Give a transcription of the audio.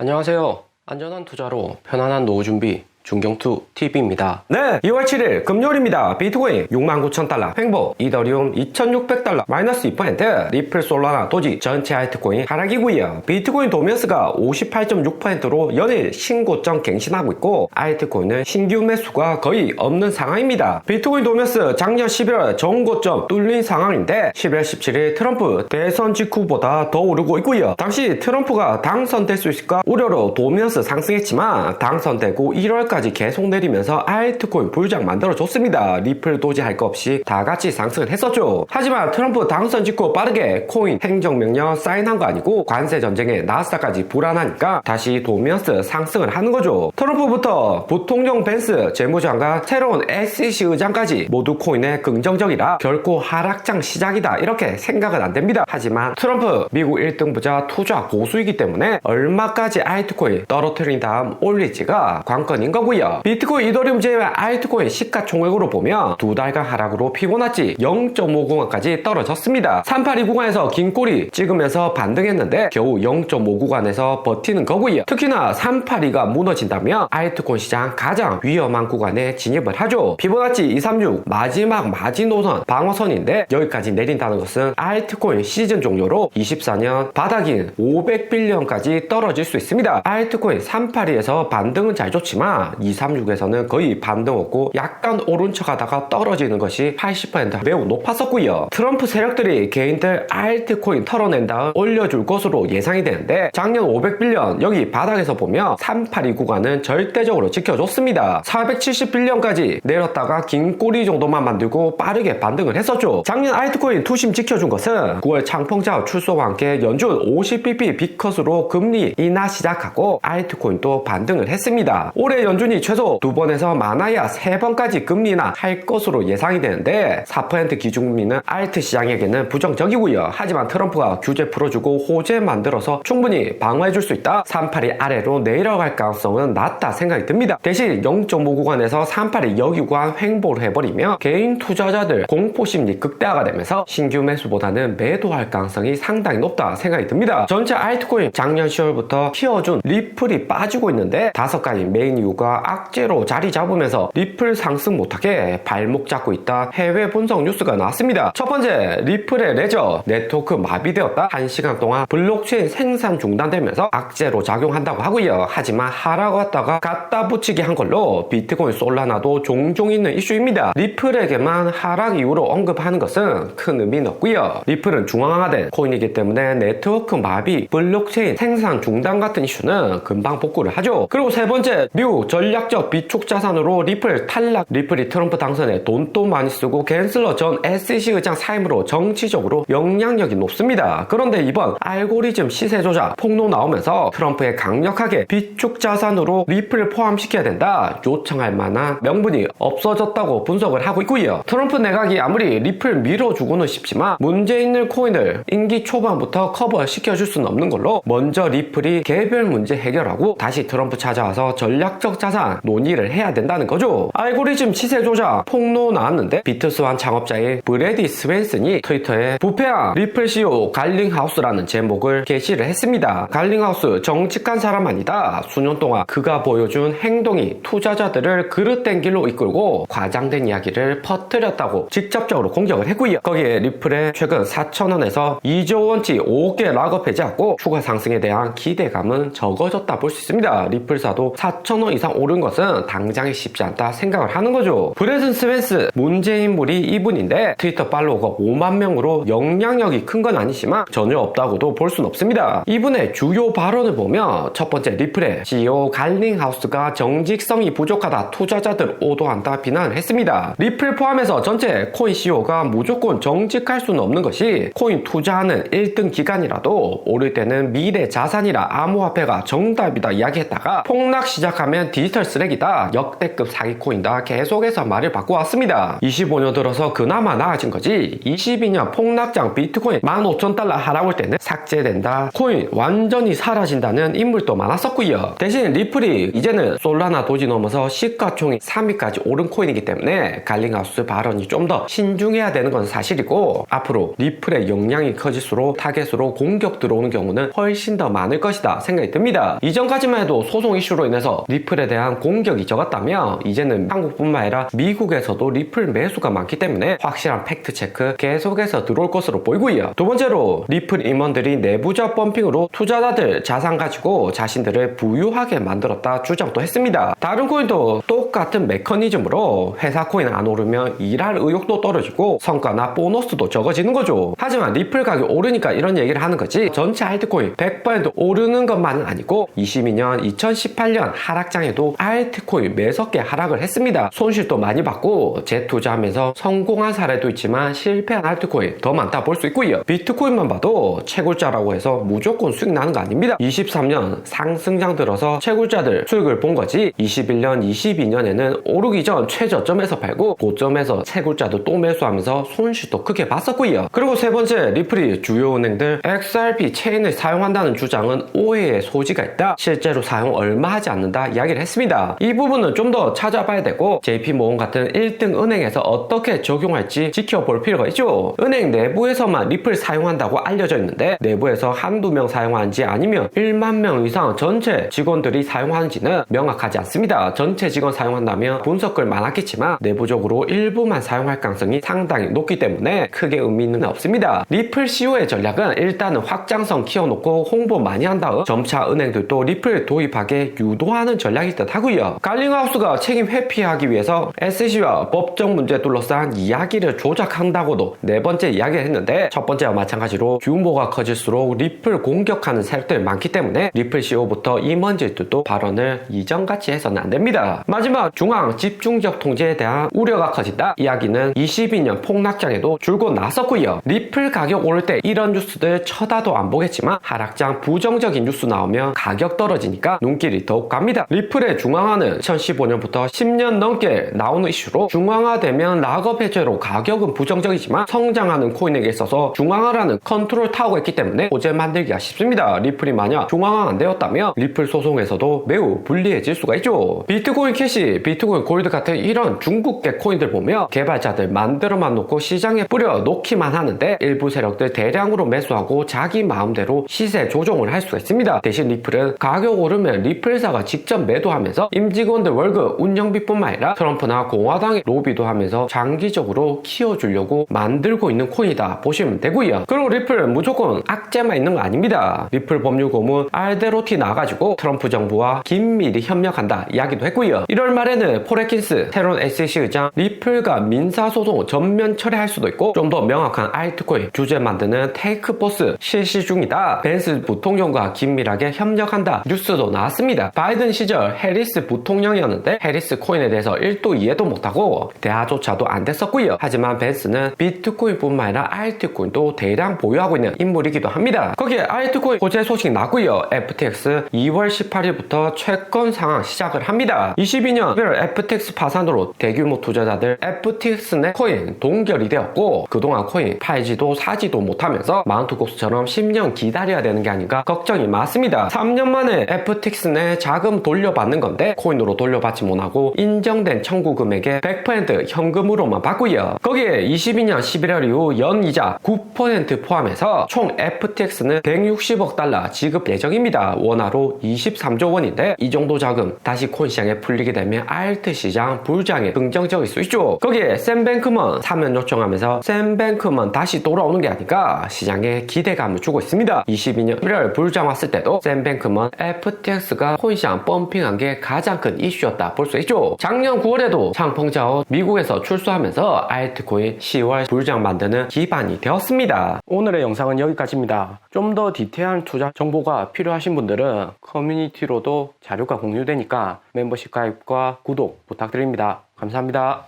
안녕하세요. 안전한 투자로 편안한 노후 준비 중경투TV입니다. 네, 2월 7일 금요일입니다. 비트코인 69,000달러 횡보, 이더리움 2,600달러 마이너스 2%, 리플, 솔라나, 도지 전체 알트코인 하락이고요. 비트코인 도면스가 58.6%로 연일 신고점 갱신하고 있고 알트코인은 신규 매수가 거의 없는 상황입니다. 비트코인 도면스 작년 11월 전고점 뚫린 상황인데 11월 17일 트럼프 대선 직후보다 더 오르고 있고요. 당시 트럼프가 당선될 수 있을까 우려로 도면스 상승했지만 당선되고 1월 까지 계속 내리면서 알트코인 불장 만들어줬습니다. 리플, 도지 할 거 없이 다 같이 상승을 했었죠. 하지만 트럼프 당선 직후 빠르게 코인 행정명령 사인한 거 아니고 관세 전쟁에 나스닥까지 불안하니까 다시 도면스 상승을 하는 거죠. 트럼프부터 부통령 벤스 재무장관 새로운 SEC 의장까지 모두 코인에 긍정적이라 결코 하락장 시작이다 이렇게 생각은 안 됩니다. 하지만 트럼프 미국 1등 부자 투자 고수이기 때문에 얼마까지 알트코인 떨어뜨린 다음 올릴지가 관건인 거고요. 비트코인, 이더리움 제외 알트코인 시가총액으로 보면 두 달간 하락으로 피보나치 0.5구간까지 떨어졌습니다. 382 구간에서 긴 꼬리 찍으면서 반등했는데 겨우 0.5 구간에서 버티는 거고요. 특히나 382가 무너진다면 알트코인 시장 가장 위험한 구간에 진입을 하죠. 피보나치 236 마지막 마지노선 방어선인데 여기까지 내린다는 것은 알트코인 시즌 종료로 24년 바닥인 500빌리언까지 떨어질 수 있습니다. 알트코인 382에서 반등은 잘 좋지만 236에서는 거의 반등 없고 약간 오른 척 하다가 떨어지는 것이 80% 매우 높았었고요. 트럼프 세력들이 개인들 알트코인 털어낸 다음 올려줄 것으로 예상이 되는데 작년 500빌리언 여기 바닥에서 보면 382 구간은 절대적으로 지켜줬습니다. 470빌리언까지 내렸다가 긴 꼬리 정도만 만들고 빠르게 반등을 했었죠. 작년 알트코인 투심 지켜준 것은 9월 창펑자 출소와 함께 연준 50bp 빅컷으로 금리 인하 시작하고 알트코인도 반등을 했습니다. 올해 연준이 최소 2번에서 많아야 3번까지 금리 인하 할 것으로 예상이 되는데 4% 기준금리는 알트 시장에게는 부정적이고요. 하지만 트럼프가 규제 풀어주고 호재 만들어서 충분히 방어해줄 수 있다. 382 아래로 내려갈 가능성은 낮다 생각이 듭니다. 대신 0.5 구간에서 382 여기 구간 횡보를 해버리면 개인 투자자들 공포심리 극대화가 되면서 신규 매수보다는 매도할 가능성이 상당히 높다 생각이 듭니다. 전체 알트코인 작년 10월부터 키워준 리플이 빠지고 있는데 5가지 메인 이유가 악재로 자리 잡으면서 리플 상승 못하게 발목 잡고 있다. 해외 분석 뉴스가 나왔습니다. 첫 번째, 리플의 레저 네트워크 마비되었다. 1시간 동안 블록체인 생산 중단되면서 악재로 작용한다고 하고요. 하지만 하락 왔다가 갖다 붙이기 한 걸로 비트코인, 솔라나도 종종 있는 이슈입니다. 리플에게만 하락 이후로 언급하는 것은 큰 의미는 없고요. 리플은 중앙화된 코인이기 때문에 네트워크 마비, 블록체인 생산 중단 같은 이슈는 금방 복구를 하죠. 그리고 세 번째, 미국 전략적 비축 자산으로 리플 탈락. 리플이 트럼프 당선에 돈도 많이 쓰고 갠슬러 전 SEC 의장 사임으로 정치적으로 영향력이 높습니다. 그런데 이번 알고리즘 시세 조작 폭로 나오면서 트럼프에 강력하게 비축 자산으로 리플을 포함시켜야 된다 요청할 만한 명분이 없어졌다고 분석을 하고 있고요. 트럼프 내각이 아무리 리플 밀어주고는 싶지만 문제 있는 코인을 임기 초반부터 커버시켜줄 수는 없는 걸로 먼저 리플이 개별 문제 해결하고 다시 트럼프 찾아와서 전략적 자산 논의를 해야 된다는 거죠. 알고리즘 시세 조작 폭로 나왔는데 비트스완 창업자인 브래디 스웬슨이 트위터에 부패한 리플 CEO 갈링하우스라는 제목을 게시를 했습니다. 갈링하우스 정직한 사람 아니다. 수년 동안 그가 보여준 행동이 투자자들을 그릇된 길로 이끌고 과장된 이야기를 퍼뜨렸다고 직접적으로 공격을 했고요. 거기에 리플의 최근 4,000원에서 2조 원치 5개 락업 해제하고 추가 상승에 대한 기대감은 적어졌다 볼 수 있습니다. 리플사도 4,000원 이상 오른 것은 당장에 쉽지 않다 생각을 하는 거죠. 브래든 스웬스 문제인물이 이분인데 트위터 팔로워가 5만 명으로 영향력이 큰 건 아니지만 전혀 없다고도 볼 수는 없습니다. 이분의 주요 발언을 보면 첫 번째, 리플의 CEO 갈링하우스가 정직성이 부족하다, 투자자들 오도한다 비난을 했습니다. 리플 포함해서 전체 코인 CEO가 무조건 정직할 수는 없는 것이 코인 투자하는 1등 기간이라도 오를 때는 미래 자산이라 암호화폐가 정답이다 이야기했다가 폭락 시작하면 디지털 쓰레기다, 역대급 사기코인다 계속해서 말을 바꿔왔습니다. 25년 들어서 그나마 나아진 거지 22년 폭락장 비트코인 15,000달러 하락할 때는 삭제된다, 코인 완전히 사라진다는 인물도 많았었고요. 대신 리플이 이제는 솔라나 도지 넘어서 시가총액 3위까지 오른 코인이기 때문에 갈링하우스 발언이 좀 더 신중해야 되는 건 사실이고, 앞으로 리플의 역량이 커질수록 타겟으로 공격 들어오는 경우는 훨씬 더 많을 것이다 생각이 듭니다. 이전까지만 해도 소송 이슈로 인해서 리플에 대한 공격이 적었다면 이제는 한국뿐만 아니라 미국에서도 리플 매수가 많기 때문에 확실한 팩트체크 계속해서 들어올 것으로 보이고요. 두 번째로 리플 임원들이 내부자 펌핑으로 투자자들 자산 가지고 자신들을 부유하게 만들었다 주장도 했습니다. 다른 코인도 똑같은 메커니즘으로 회사 코인 안 오르면 일할 의욕도 떨어지고 성과나 보너스도 적어지는 거죠. 하지만 리플 가격 오르니까 이런 얘기를 하는 거지, 전체 알트코인 100% 오르는 것만은 아니고 22년 2018년 하락장에도 알트코인 매석 개 하락을 했습니다. 손실도 많이 받고 재투자하면서 성공한 사례도 있지만 실패한 알트코인 더 많다 볼 수 있고요. 비트코인만 봐도 채굴자라고 해서 무조건 수익 나는 거 아닙니다. 23년 상승장 들어서 채굴자들 수익을 본 거지 21년 22년에는 오르기 전 최저점에서 팔고 고점에서 채굴자도 또 매수하면서 손실도 크게 봤었고요. 그리고 세 번째, 리플이 주요 은행들 XRP 체인을 사용한다는 주장은 오해의 소지가 있다, 실제로 사용 얼마 하지 않는다 이야기를 했습니다. 이 부분은 좀 더 찾아봐야 되고 JP모건 같은 1등 은행에서 어떻게 적용할지 지켜볼 필요가 있죠. 은행 내부에서만 리플 사용한다고 알려져 있는데 내부에서 한두 명 사용하는지 아니면 1만 명 이상 전체 직원들이 사용하는지는 명확하지 않습니다. 전체 직원 사용한다면 분석글 많았겠지만 내부적으로 일부만 사용할 가능성이 상당히 높기 때문에 크게 의미는 없습니다. 리플 CEO의 전략은 일단은 확장성 키워놓고 홍보 많이 한 다음 점차 은행들도 리플 도입하게 유도하는 전략일 듯 하고요. 갈링하우스가 책임 회피하기 위해서 SEC와 법적 문제 둘러싼 이야기를 조작한다고도 네 번째 이야기를 했는데, 첫 번째와 마찬가지로 규모가 커질수록 리플 공격하는 세력들이 많기 때문에 리플 CEO부터 임원진들도 발언을 이전같이 해서는 안 됩니다. 마지막, 중앙 집중적 통제에 대한 우려가 커진다 이야기는 22년 폭락장에도 줄곧 나섰고요. 리플 가격 오를 때 이런 뉴스들 쳐다도 안 보겠지만 하락장 부정적인 뉴스 나오면 가격 떨어지니까 눈길이 더욱 갑니다. 리플의 중앙화는 2015년부터 10년 넘게 나오는 이슈로, 중앙화되면 락업 해제로 가격은 부정적이지만 성장하는 코인에게 있어서 중앙화라는 컨트롤 타워가 있기 때문에 호재 만들기가 쉽습니다. 리플이 만약 중앙화 안 되었다면 리플 소송에서도 매우 불리해질 수가 있죠. 비트코인 캐시, 비트코인 골드 같은 이런 중국계 코인들 보면 개발자들 만들어만 놓고 시장에 뿌려 놓기만 하는데 일부 세력들 대량으로 매수하고 자기 마음대로 시세 조정을 할 수가 있습니다. 대신 리플은 가격 오르면 리플사가 직접 매도하면서 임직원들 월급, 운영비뿐만 아니라 트럼프나 공화당의 로비도 하면서 장기적으로 키워주려고 만들고 있는 코인이다 보시면 되고요. 그리고 리플은 무조건 악재만 있는 거 아닙니다. 리플 법률 고문 알데로티 나가지고 트럼프 정부와 긴밀히 협력한다 이야기도 했고요. 1월 말에는 폴 애킨스 새로운 SEC 의장 리플과 민사소송 전면 철회할 수도 있고, 좀 더 명확한 알트코인 규제 만드는 테이크포스 실시 중이다, 벤스 부통령과 긴밀하게 협력한다 뉴스도 나왔습니다. 바이든 시절 해리스 부통령이었는데 해리스 코인에 대해서 1도 이해도 못하고 대화조차도 안 됐었고요. 하지만 벤스는 비트코인뿐만 아니라 알트코인도 대량 보유하고 있는 인물이기도 합니다. 거기에 알트코인 호재 소식 나고요. FTX 2월 18일부터 채권 상황 시작을 합니다. 22년 1월 FTX 파산으로 대규모 투자자들 FTX 내 코인 동결이 되었고, 그동안 코인 팔지도 사지도 못하면서 마운트콕스처럼 10년 기다려야 되는 게 아닌가 걱정이 많습니다. 3년 만에 FTX 내 자금 돌려받는 건데 코인으로 돌려받지 못하고 인정된 청구 금액의 100% 현금으로만 받고요. 거기에 22년 11월 이후 연이자 9% 포함해서 총 FTX는 160억 달러 지급 예정입니다. 원화로 23조 원인데 이 정도 자금 다시 코인 시장에 풀리게 되면 알트 시장 불장에 긍정적일 수 있죠. 거기에 샘 뱅크먼 사면 요청하면서 샘 뱅크먼 다시 돌아오는 게 아닌가 시장에 기대감을 주고 있습니다. 22년 1월 불장 왔을 때도 샘 뱅크먼 FTX가 코인 시장 펌핑한 게 가장 큰 이슈였다 볼 수 있죠. 작년 9월에도 창펑자오 미국에서 출소하면서 알트코인 10월 불장 만드는 기반이 되었습니다. 오늘의 영상은 여기까지입니다. 좀 더 디테일한 투자 정보가 필요하신 분들은 커뮤니티로도 자료가 공유되니까 멤버십 가입과 구독 부탁드립니다. 감사합니다.